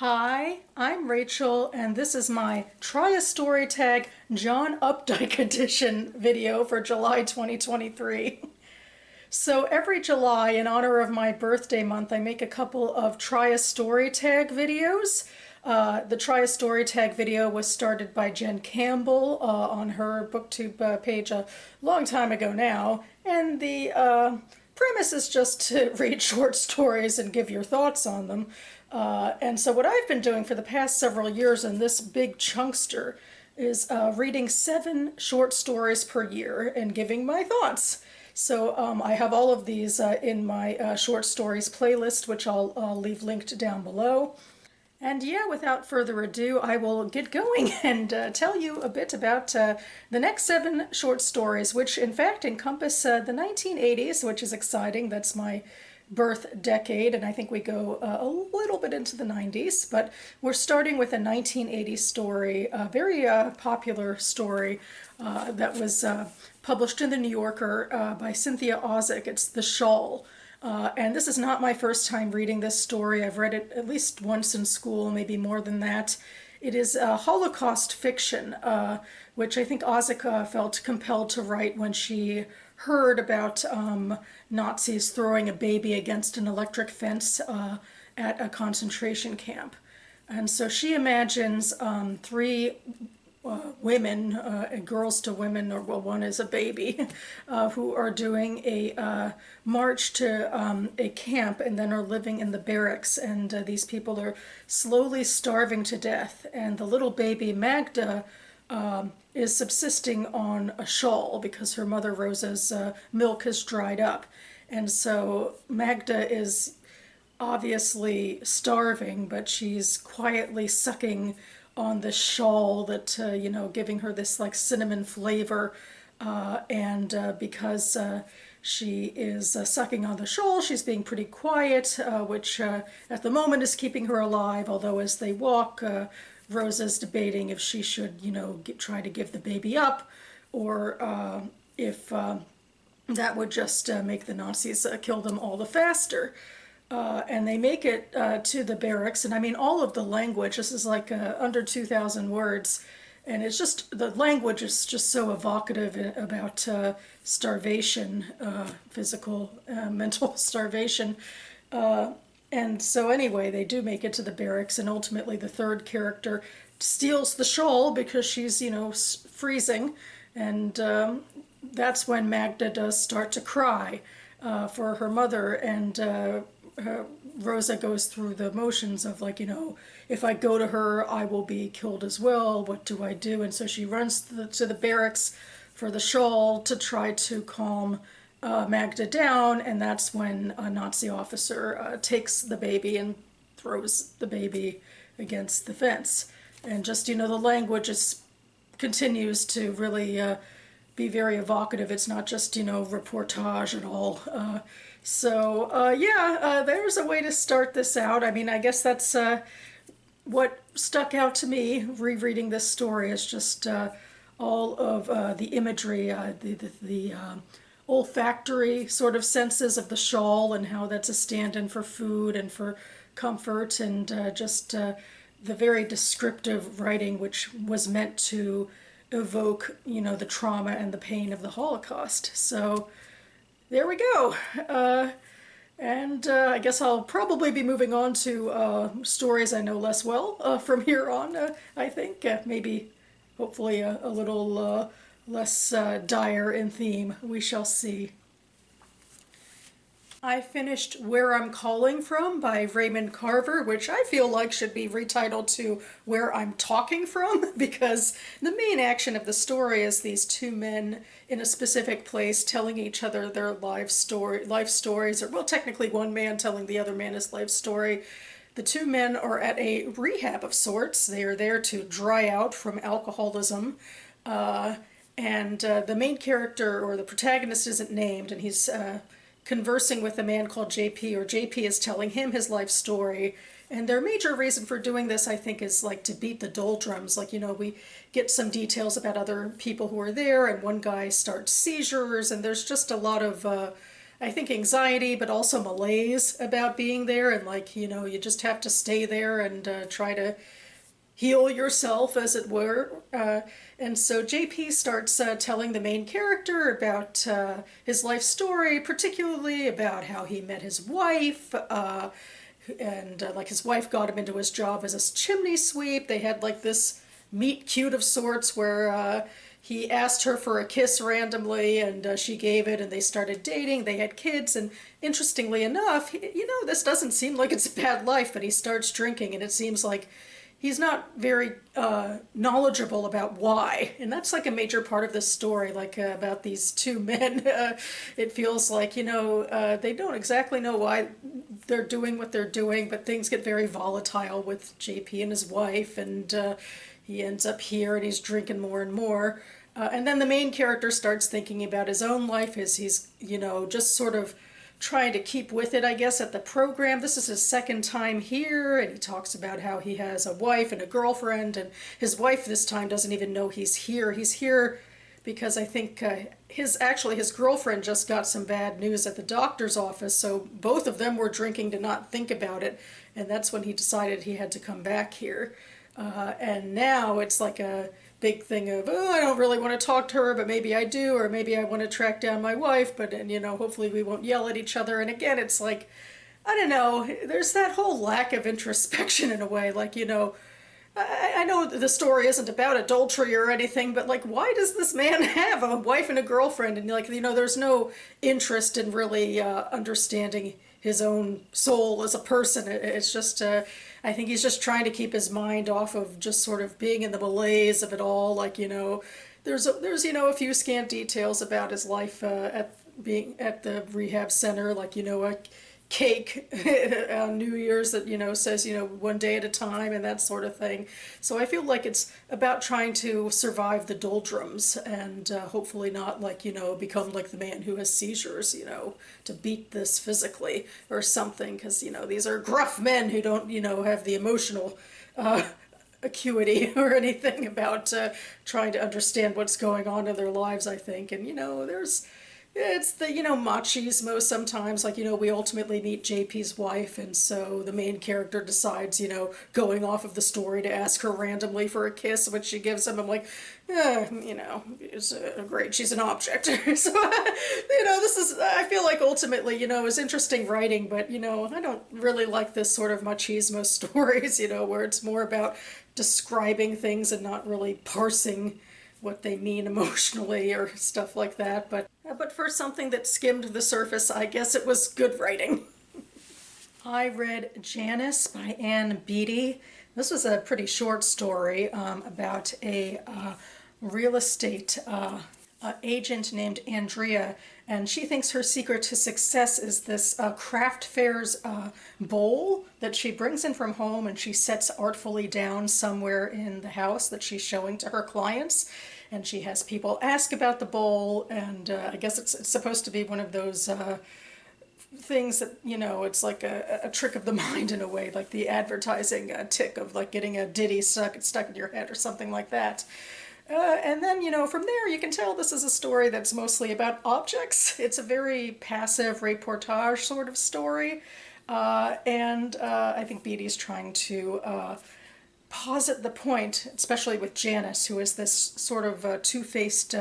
Hi, I'm Rachel, and this is my Try a Story Tag John Updike edition video for July 2023. So every July, in honor of my birthday month, I make a couple of Try a Story Tag videos. The Try a Story Tag video was started by Jen Campbell on her BookTube page a long time ago now, and the premise is just to read short stories and give your thoughts on them. And so what I've been doing for the past several years in this big chunkster is reading 7 short stories per year and giving my thoughts. So I have all of these in my short stories playlist, which I'll leave linked down below. And yeah, without further ado, I will get going and tell you a bit about the next 7 short stories, which in fact encompass the 1980s, which is exciting. That's my birth decade, and I think we go a little bit into the 90s, but we're starting with a 1980s story, a very popular story that was published in the New Yorker by Cynthia Ozick. It's The Shawl. And this is not my first time reading this story. I've read it at least once in school, maybe more than that. It is Holocaust fiction, which I think Ozick felt compelled to write when she heard about Nazis throwing a baby against an electric fence at a concentration camp. And so she imagines 3 women, girls to women, or well, one is a baby, who are doing a march to a camp and then are living in the barracks. And these people are slowly starving to death. And the little baby Magda is subsisting on a shawl because her mother Rosa's milk has dried up. And so Magda is obviously starving, but she's quietly sucking on the shawl that, giving her this like cinnamon flavor. And because she is sucking on the shawl, she's being pretty quiet, which at the moment is keeping her alive, although as they walk, Rosa's debating if she should, try to give the baby up, or if that would just make the Nazis kill them all the faster. And they make it to the barracks, and I mean all of the language, this is like under 2,000 words, and it's just, the language is just so evocative about starvation, physical, mental starvation. And so anyway, they do make it to the barracks, and ultimately the third character steals the shawl because she's, freezing, and that's when Magda does start to cry for her mother, and Rosa goes through the motions of like, if I go to her, I will be killed as well. What do I do? And so she runs to the barracks for the shawl to try to calm Magda down, and that's when a Nazi officer takes the baby and throws the baby against the fence. And just, the language continues to really be very evocative. It's not just, reportage at all. There's a way to start this out. I mean, I guess that's what stuck out to me rereading this story is just all of the imagery, the olfactory sort of senses of the shawl and how that's a stand-in for food and for comfort, and just the very descriptive writing which was meant to evoke, the trauma and the pain of the Holocaust. So there we go. And I guess I'll probably be moving on to stories I know less well from here on, I think. Maybe, hopefully, a little less dire in theme. We shall see. I finished Where I'm Calling From by Raymond Carver, which I feel like should be retitled to Where I'm Talking From, because the main action of the story is these 2 men in a specific place telling each other their life stories, or well, technically one man telling the other man his life story. The 2 men are at a rehab of sorts. They are there to dry out from alcoholism. And the main character, or the protagonist, isn't named, and he's conversing with a man called JP, or JP is telling him his life story. And their major reason for doing this, I think, is like to beat the doldrums. Like, we get some details about other people who are there, and one guy starts seizures, and there's just a lot of, I think anxiety, but also malaise about being there, and like, you know, you just have to stay there and try to heal yourself, as it were. And so JP starts telling the main character about his life story, particularly about how he met his wife, and like his wife got him into his job as a chimney sweep. They had like this meet cute of sorts where he asked her for a kiss randomly, and she gave it, and they started dating. They had kids, and interestingly enough, you know, this doesn't seem like it's a bad life, but he starts drinking, and it seems like he's not very knowledgeable about why. And that's like a major part of this story, like about these two men. It feels like, you know, they don't exactly know why they're doing what they're doing, but things get very volatile with JP and his wife, and he ends up here and he's drinking more and more. And then the main character starts thinking about his own life as he's, you know, just sort of trying to keep with it, I guess, at the program. This is his second time here, and he talks about how he has a wife and a girlfriend, and his wife this time doesn't even know he's here. He's here because I think his girlfriend just got some bad news at the doctor's office, so both of them were drinking to not think about it, and that's when he decided he had to come back here. And now it's like a big thing of, oh, I don't really want to talk to her, but maybe I do, or maybe I want to track down my wife, but, and, you know, hopefully we won't yell at each other. And again, it's like, I don't know, there's that whole lack of introspection in a way, like, you know, I know the story isn't about adultery or anything, but like, why does this man have a wife and a girlfriend? And like, you know, there's no interest in really understanding his own soul as a person. It's just, I think he's just trying to keep his mind off of just sort of being in the malaise of it all. Like, you know, there's you know, a few scant details about his life at being at the rehab center, like, you know, a cake on New Year's that, you know, says, you know, one day at a time and that sort of thing. So I feel like it's about trying to survive the doldrums and hopefully not, like, you know, become like the man who has seizures, you know, to beat this physically or something, because, you know, these are gruff men who don't, you know, have the emotional acuity or anything about trying to understand what's going on in their lives, I think. And, you know, it's the, you know, machismo sometimes, like, you know, we ultimately meet JP's wife, and so the main character decides, you know, going off of the story to ask her randomly for a kiss, which she gives him. I'm like, you know, it's great, she's an object. So, you know, this is, I feel like ultimately, you know, it's interesting writing, but, you know, I don't really like this sort of machismo stories, you know, where it's more about describing things and not really parsing what they mean emotionally or stuff like that. But for something that skimmed the surface, I guess it was good writing. I read Janus by Beattie. This was a pretty short story about a real estate agent named Andrea, and she thinks her secret to success is this craft fair's bowl that she brings in from home and she sets artfully down somewhere in the house that she's showing to her clients. And she has people ask about the bowl, and I guess it's supposed to be one of those things that, you know, it's like a trick of the mind in a way, like the advertising tick of like getting a ditty stuck in your head or something like that. And then, you know, from there you can tell this is a story that's mostly about objects. It's a very passive reportage sort of story. And I think Beattie's trying to posit the point, especially with Janus, who is this sort of two-faced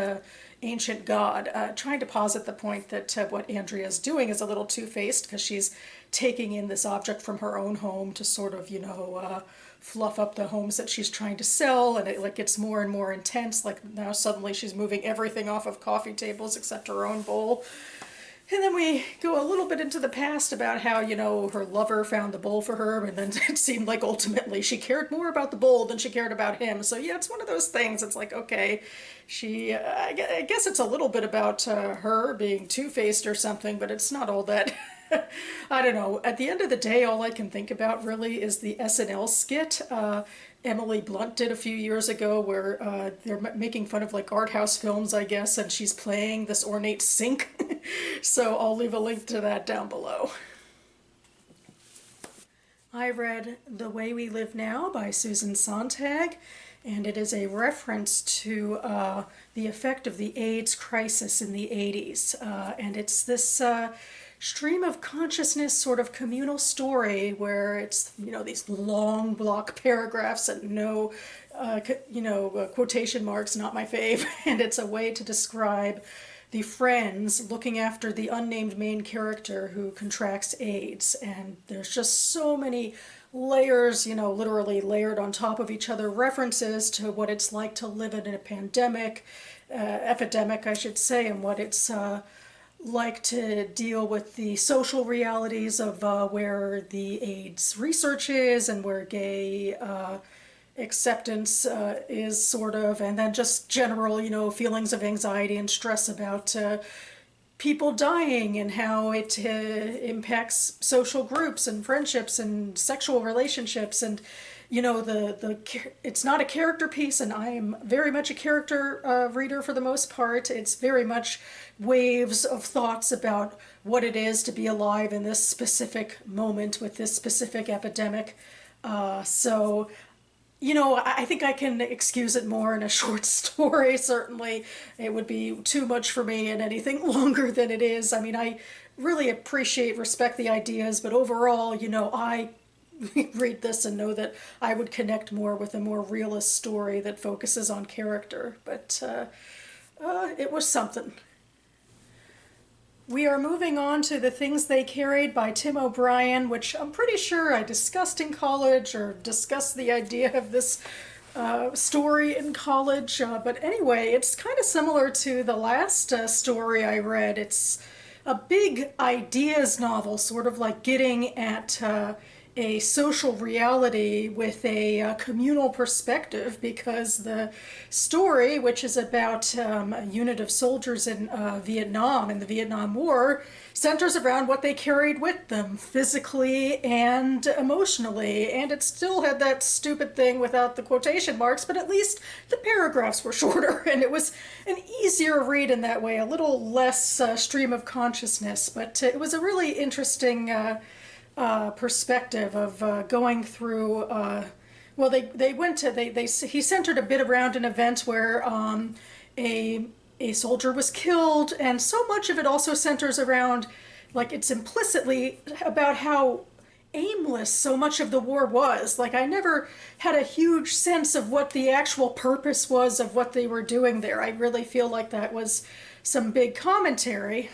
ancient god, trying to posit the point that what Andrea's doing is a little two-faced because she's taking in this object from her own home to sort of, you know, fluff up the homes that she's trying to sell, and it like gets more and more intense. Like now suddenly she's moving everything off of coffee tables except her own bowl. And then we go a little bit into the past about how, you know, her lover found the bowl for her, and then it seemed like ultimately she cared more about the bowl than she cared about him. So yeah, it's one of those things. It's like, okay, I guess it's a little bit about her being two-faced or something, but it's not all that. I don't know. At the end of the day, all I can think about really is the SNL skit Emily Blunt did a few years ago where they're making fun of like art house films, I guess, and she's playing this ornate sink. So I'll leave a link to that down below. I read The Way We Live Now by Susan Sontag, and it is a reference to the effect of the AIDS crisis in the 80s. And it's this stream of consciousness sort of communal story where it's, these long block paragraphs and no, quotation marks, not my fave. And it's a way to describe the friends looking after the unnamed main character who contracts AIDS. And there's just so many layers, literally layered on top of each other, references to what it's like to live in a pandemic, epidemic, I should say, and what it's like to deal with the social realities of where the AIDS research is and where gay acceptance is sort of, and then just general, feelings of anxiety and stress about people dying and how it impacts social groups and friendships and sexual relationships. And it's not a character piece, and I am very much a character reader for the most part. It's very much waves of thoughts about what it is to be alive in this specific moment with this specific epidemic. I think I can excuse it more in a short story. Certainly, it would be too much for me in anything longer than it is. I mean, I really respect the ideas, but overall, I read this and know that I would connect more with a more realist story that focuses on character. But it was something. We are moving on to The Things They Carried by Tim O'Brien, which I'm pretty sure I discussed in college or discussed the idea of this story in college. But anyway, it's kind of similar to the last story I read. It's a big ideas novel, sort of like getting at a social reality with a communal perspective, because the story, which is about a unit of soldiers in Vietnam in the Vietnam War, centers around what they carried with them physically and emotionally. And it still had that stupid thing without the quotation marks, but at least the paragraphs were shorter and it was an easier read in that way, a little less stream of consciousness. But it was a really interesting perspective of going through. Well, he centered a bit around an event where a soldier was killed, and so much of it also centers around, like, it's implicitly about how aimless so much of the war was. Like, I never had a huge sense of what the actual purpose was of what they were doing there. I really feel like that was some big commentary.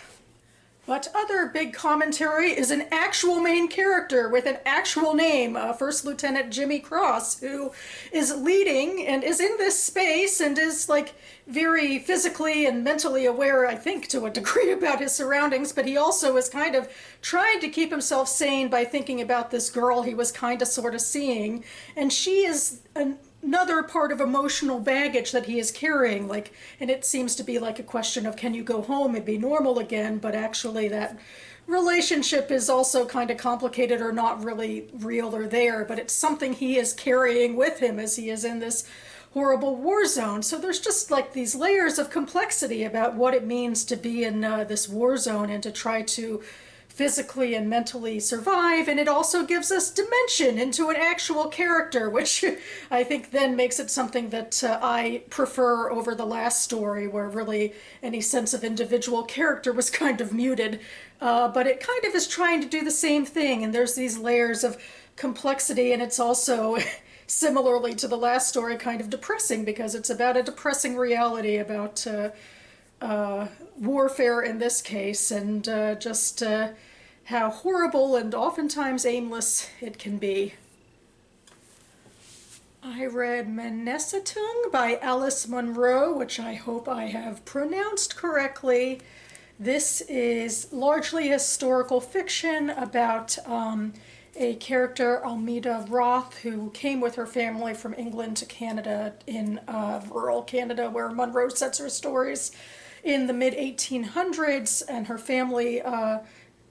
But other big commentary is an actual main character with an actual name, First Lieutenant Jimmy Cross, who is leading and is in this space and is, like, very physically and mentally aware, I think, to a degree about his surroundings, but he also is kind of trying to keep himself sane by thinking about this girl he was kind of sort of seeing, and she is another part of emotional baggage that he is carrying, like, and it seems to be like a question of, can you go home and be normal again? But actually that relationship is also kind of complicated or not really real or there, but it's something he is carrying with him as he is in this horrible war zone. So there's just like these layers of complexity about what it means to be in this war zone and to try to physically and mentally survive, and it also gives us dimension into an actual character, which I think then makes it something that I prefer over the last story, where really any sense of individual character was kind of muted. But it kind of is trying to do the same thing, and there's these layers of complexity, and it's also similarly to the last story kind of depressing, because it's about a depressing reality about warfare in this case, and just how horrible and oftentimes aimless it can be. I read Meneseteung by Alice Munro, which I hope I have pronounced correctly. This is largely historical fiction about a character, Almeda Roth, who came with her family from England to Canada in rural Canada, where Munro sets her stories in the mid-1800s, and her family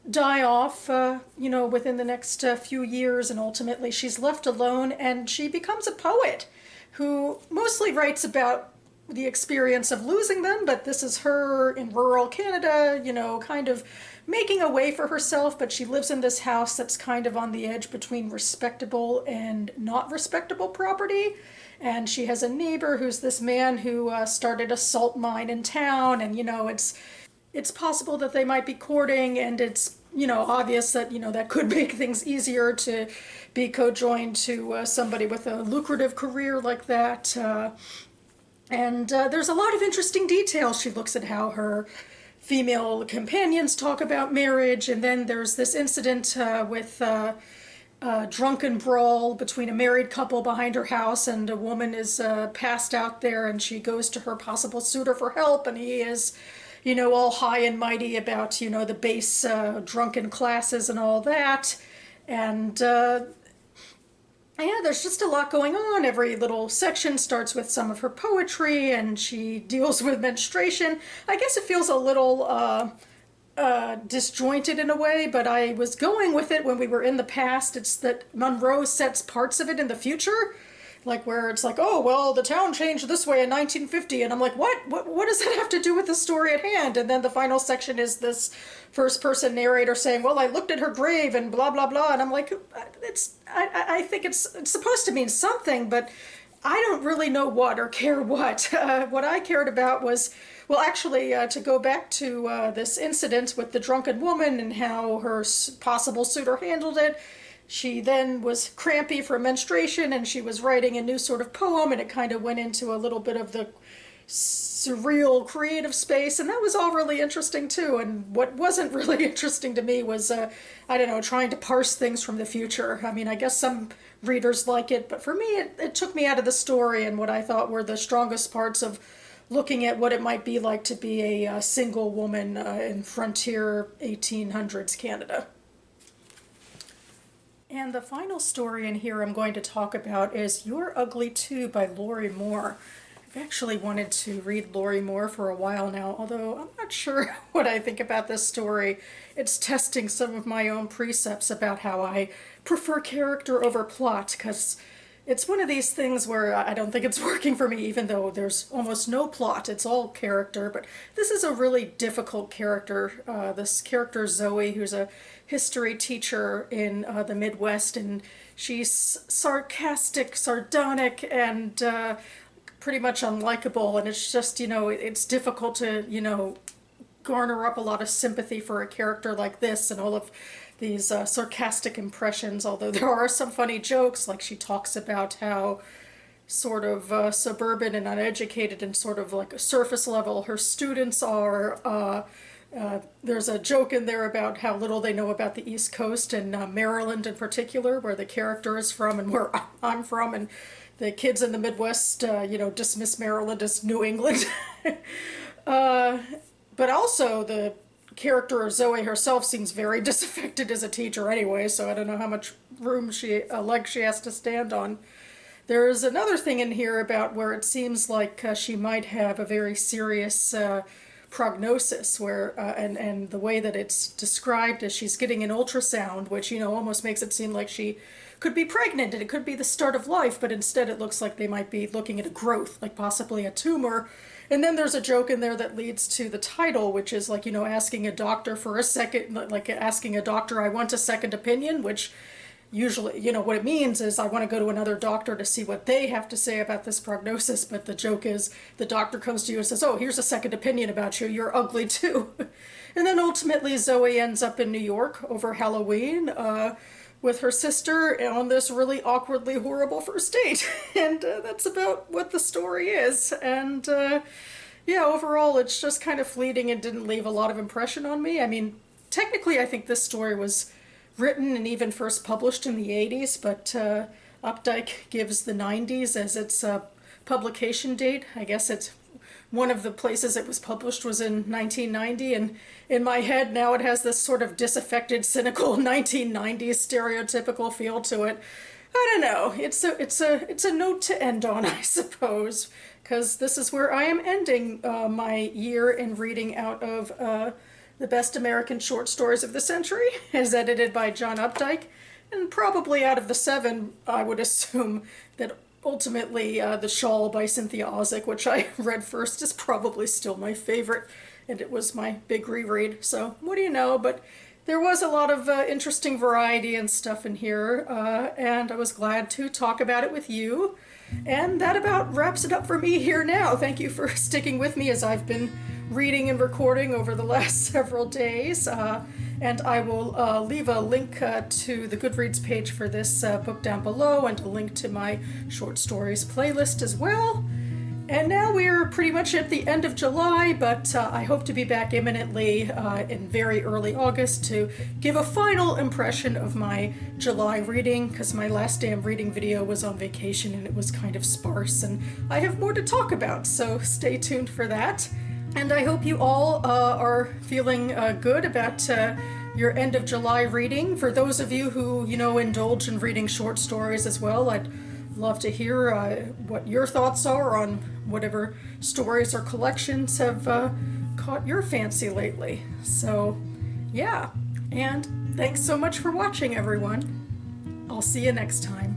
die off, within the next few years, and ultimately she's left alone, and she becomes a poet who mostly writes about the experience of losing them, but this is her in rural Canada, you know, kind of making a way for herself, but she lives in this house that's kind of on the edge between respectable and not respectable property. And she has a neighbor who's this man who started a salt mine in town, and, you know, it's possible that they might be courting, and it's, you know, obvious that, you know, that could make things easier to be co-joined to somebody with a lucrative career like that. And there's a lot of interesting details. She looks at how her female companions talk about marriage, and then there's this incident with a drunken brawl between a married couple behind her house, and a woman is passed out there, and she goes to her possible suitor for help, and he is, you know, all high and mighty about, you know, the base drunken classes and all that. And yeah, there's just a lot going on. Every little section starts with some of her poetry, and she deals with menstruation. I guess it feels a little disjointed in a way, but I was going with it when we were in the past. It's that Munro sets parts of it in the future, like where it's like, oh, well, the town changed this way in 1950, and I'm like, what does that have to do with the story at hand? And then the final section is this first-person narrator saying, well, I looked at her grave and blah, blah, blah, and I'm like, I think it's supposed to mean something, but I don't really know what or care what. What I cared about was, well, actually, to go back to this incident with the drunken woman and how her possible suitor handled it. She then was crampy for menstruation, and she was writing a new sort of poem, and it kind of went into a little bit of the surreal creative space, and that was all really interesting too. And what wasn't really interesting to me was, I don't know, trying to parse things from the future. I mean, I guess some readers like it, but for me, it took me out of the story and what I thought were the strongest parts of looking at what it might be like to be a single woman in frontier 1800s Canada. And the final story in here I'm going to talk about is You're Ugly Too by Lorrie Moore. I've actually wanted to read Lorrie Moore for a while now, although I'm not sure what I think about this story. It's testing some of my own precepts about how I prefer character over plot, because it's one of these things where I don't think it's working for me, even though there's almost no plot. It's all character, but this is a really difficult character. This character, Zoe, who's a history teacher in the Midwest, and she's sarcastic, sardonic, and pretty much unlikable, and it's just, you know, it's difficult to, you know, garner up a lot of sympathy for a character like this and all of these sarcastic impressions, although there are some funny jokes, like she talks about how sort of suburban and uneducated and sort of like a surface level her students are. There's a joke in there about how little they know about the East Coast and Maryland in particular, where the character is from and where I'm from, and the kids in the Midwest, you know, dismiss Maryland as New England. But also the character of Zoe herself seems very disaffected as a teacher anyway, so I don't know how much room leg she has to stand on. There's another thing in here about where it seems like she might have a very serious prognosis, where and the way that it's described as she's getting an ultrasound, which, you know, almost makes it seem like she could be pregnant and it could be the start of life, but instead it looks like they might be looking at a growth, like possibly a tumor. And then there's a joke in there that leads to the title, which is like, you know, asking a doctor for a second, like asking a doctor, I want a second opinion, which usually, you know, what it means is I want to go to another doctor to see what they have to say about this prognosis. But the joke is the doctor comes to you and says, oh, here's a second opinion about you. You're ugly too. And then ultimately Zoe ends up in New York over Halloween with her sister on this really awkwardly horrible first date. And that's about what the story is. And yeah, overall it's just kind of fleeting and didn't leave a lot of impression on me. I mean, technically I think this story was written and even first published in the 80s, but Updike gives the 90s as its publication date. I guess it's one of the places it was published was in 1990, and in my head now it has this sort of disaffected, cynical 1990s stereotypical feel to it. I don't know. It's a note to end on, I suppose, because this is where I am ending my year in reading out of the Best American Short Stories of the Century, as edited by John Updike, and probably out of the 7, I would assume that ultimately, The Shawl by Cynthia Ozick, which I read first, is probably still my favorite, and it was my big reread. So what do you know? But there was a lot of interesting variety and stuff in here, and I was glad to talk about it with you. And that about wraps it up for me here now. Thank you for sticking with me as I've been reading and recording over the last several days. And I will leave a link to the Goodreads page for this book down below, and a link to my short stories playlist as well. And now we're pretty much at the end of July, but I hope to be back imminently in very early August to give a final impression of my July reading, because my last damn reading video was on vacation and it was kind of sparse, and I have more to talk about, so stay tuned for that. And I hope you all are feeling good about your end of July reading. For those of you who, indulge in reading short stories as well, I'd love to hear what your thoughts are on whatever stories or collections have caught your fancy lately. So, yeah. And thanks so much for watching, everyone. I'll see you next time.